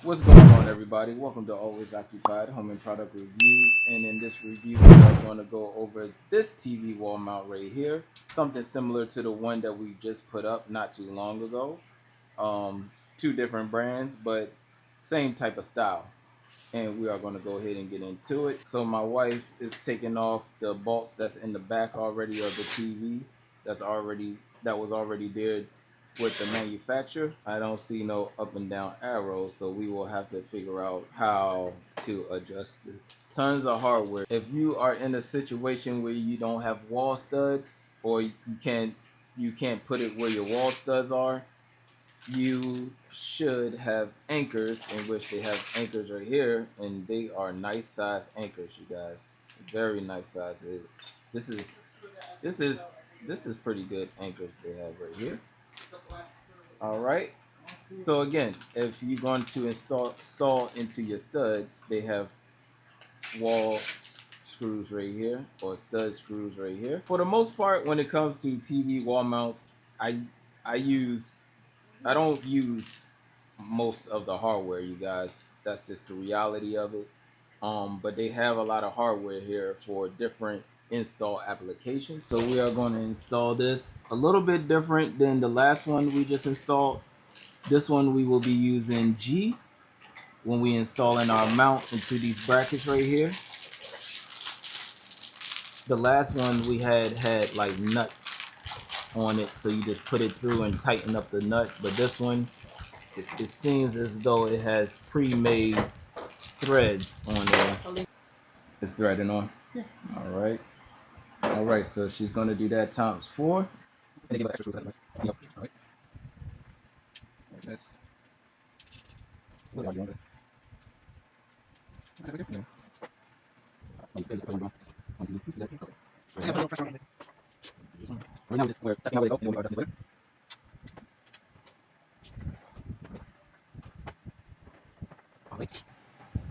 What's going on, everybody? Welcome to Always Occupied Home and Product Reviews. And in this review, we are going to go over this TV wall mount right here. Something similar to the one that we just put up not too long ago. Two different brands, but same type of style. And we are going to go ahead and get into it. So my wife is taking off the bolts that's in the back already of the TV that was already there with the manufacturer. I don't see no up and down arrows, so we will have to figure out how to adjust this. Tons of hardware. If you are in a situation where you don't have wall studs, or you can't put it where your wall studs are, you should have anchors, in which they have anchors right here, and they are nice size anchors, you guys. Very nice size. This is this is this is pretty good anchors they have right here. All right. So again, if you're going to install into your stud, they have wall screws right here, or stud screws right here. For the most part, when it comes to TV wall mounts, I I use I don't use most of the hardware, you guys. That's just the reality of it. But they have a lot of hardware here for different install applications. So we are going to install this a little bit different than the last one we just installed. This one we will be using G when we installing our mount into these brackets right here. The last one we had like nuts on it, so you just put it through and tighten up the nut. But this one, it seems as though it has pre-made threads on there. It's threading on. Yeah. All right. All right. So she's gonna do that times 4. And they give us extra screws. Yep. All right. Like this. What are you doing? Right now, we're testing how they go, and then we are adjusting later.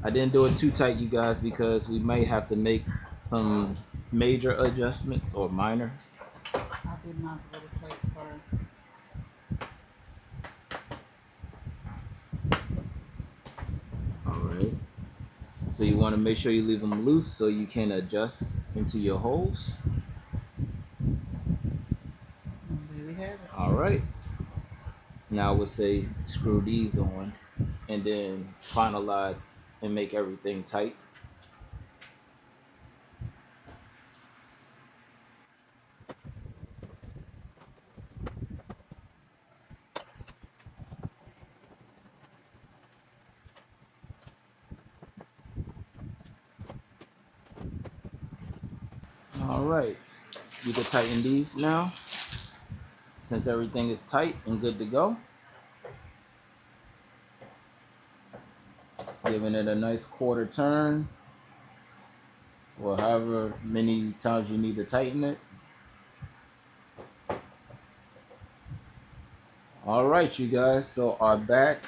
I didn't do it too tight, you guys, because we may have to make some major adjustments or minor. I did mine a little tight, sorry. All right. So you want to make sure you leave them loose so you can adjust into your holes. There we have it. All right. Now we'll say screw these on and then finalize and make everything tight. All right, we can tighten these now. Since everything is tight and good to go, giving it a nice quarter turn, or however many times you need to tighten it. All right, you guys, so our back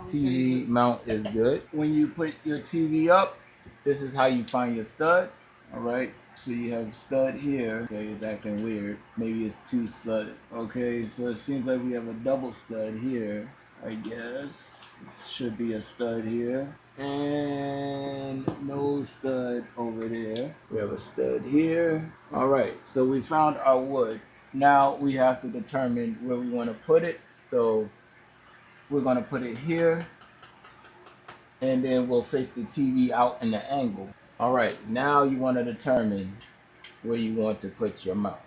TV mount is good. When you put your TV up, this is how you find your stud. All right, so you have stud here. Okay, it's acting weird. Maybe it's 2 stud. Okay, so it seems like we have a double stud here. I guess this should be a stud here, and no stud over there. We have a stud here. All right, so we found our wood. Now we have to determine where we want to put it. So we're going to put it here, and then we'll face the TV out in the angle. All right, now you want to determine where you want to put your mount.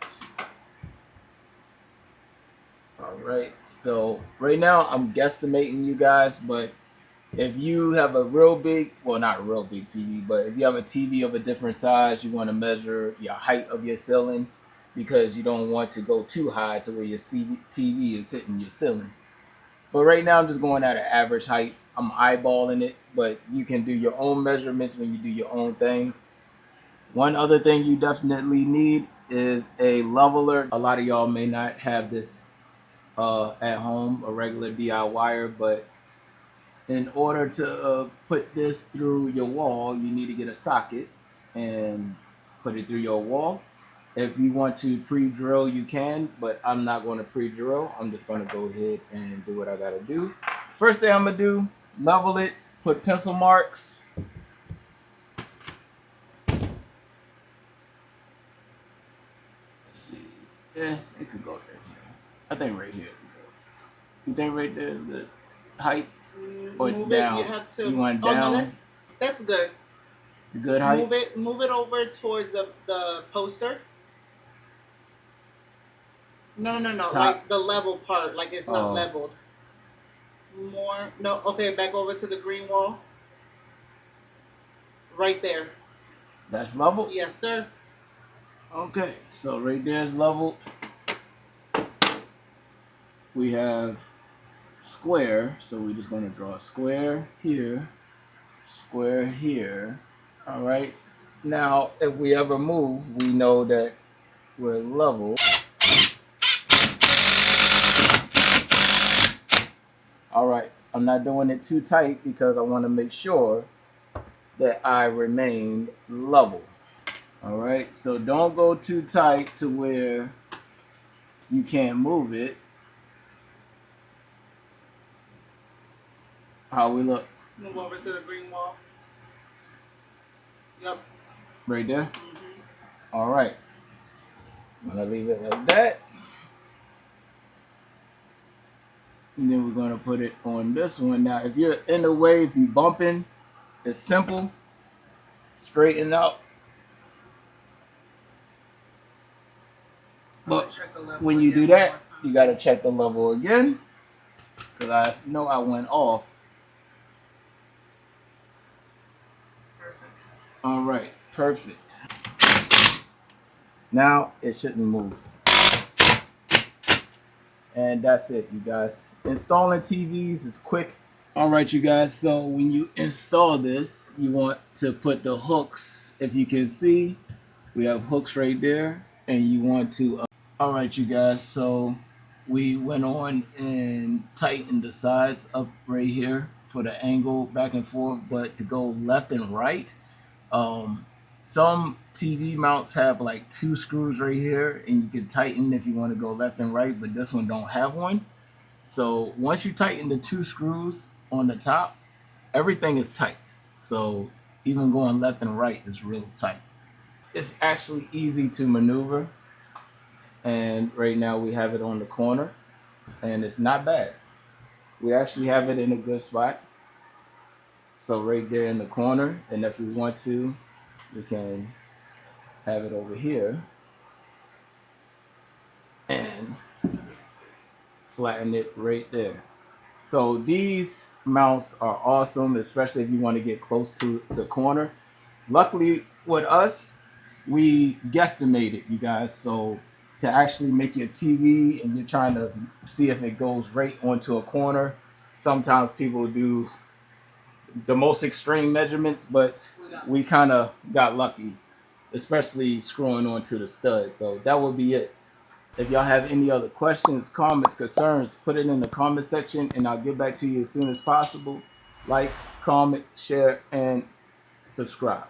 All right, so right now I'm guesstimating, you guys, but if you have a real big, well, not a real big TV, but if you have a TV of a different size, you want to measure your height of your ceiling, because you don't want to go too high to where your TV is hitting your ceiling. But right now I'm just going at an average height. I'm eyeballing it, but you can do your own measurements when you do your own thing. One other thing you definitely need is a leveler. A lot of y'all may not have this at home, a regular DIYer, but in order to put this through your wall, you need to get a socket and put it through your wall. If you want to pre-drill, you can, but I'm not going to pre-drill. I'm just going to go ahead and do what I got to do. First thing I'm going to do level it, put pencil marks. Let's see. Yeah, it could go right here. I think right here. You think right there the height? Or Move down? it. You have to. You want Oh down? no, that's good. The good height? Move it over towards the poster. No, no, no. Top. Like the level part. Like it's not Oh. leveled. More. No. Okay, back over to the green wall. Right there. That's level? Yes, sir. Okay, so right there is level. We have square, so we're just going to draw a square here, square here. All right. Now, if we ever move, we know that we're level. All right. I'm not doing it too tight because I want to make sure that I remain level. All right. So don't go too tight to where you can't move it. How we look? Move over to the green wall. Yep. Right there? Mm-hmm. All right. I'm going to leave it like that. And then we're going to put it on this one. Now, if you're in the way, if you're bumping, it's simple. Straighten out. But when you do that, you got to check the level again. Because I know I went off. Perfect. All right. Perfect. Now, it shouldn't move. And that's it, you guys. Installing TVs is quick. All right, you guys. So when you install this, you want to put the hooks. If you can see, we have hooks right there. And you want to... all right, you guys. So we went on and tightened the sides up right here for the angle back and forth. But to go left and right, some TV mounts have like 2 screws right here, and you can tighten if you want to go left and right, but this one don't have one. So once you tighten the 2 screws on the top, everything is tight. So even going left and right is real tight. It's actually easy to maneuver, and right now we have it on the corner, and it's not bad. We actually have it in a good spot. So right there in the corner, and if we want to, we can have it over here and flatten it right there. So these mounts are awesome, especially if you want to get close to the corner. Luckily with us, we guesstimated, you guys. So to actually make your TV and you're trying to see if it goes right onto a corner, sometimes people do the most extreme measurements, but we kind of got lucky, especially screwing onto the stud. So that will be it. If y'all have any other questions, comments, concerns, put it in the comment section and I'll get back to you as soon as possible. Like, comment, share, and subscribe.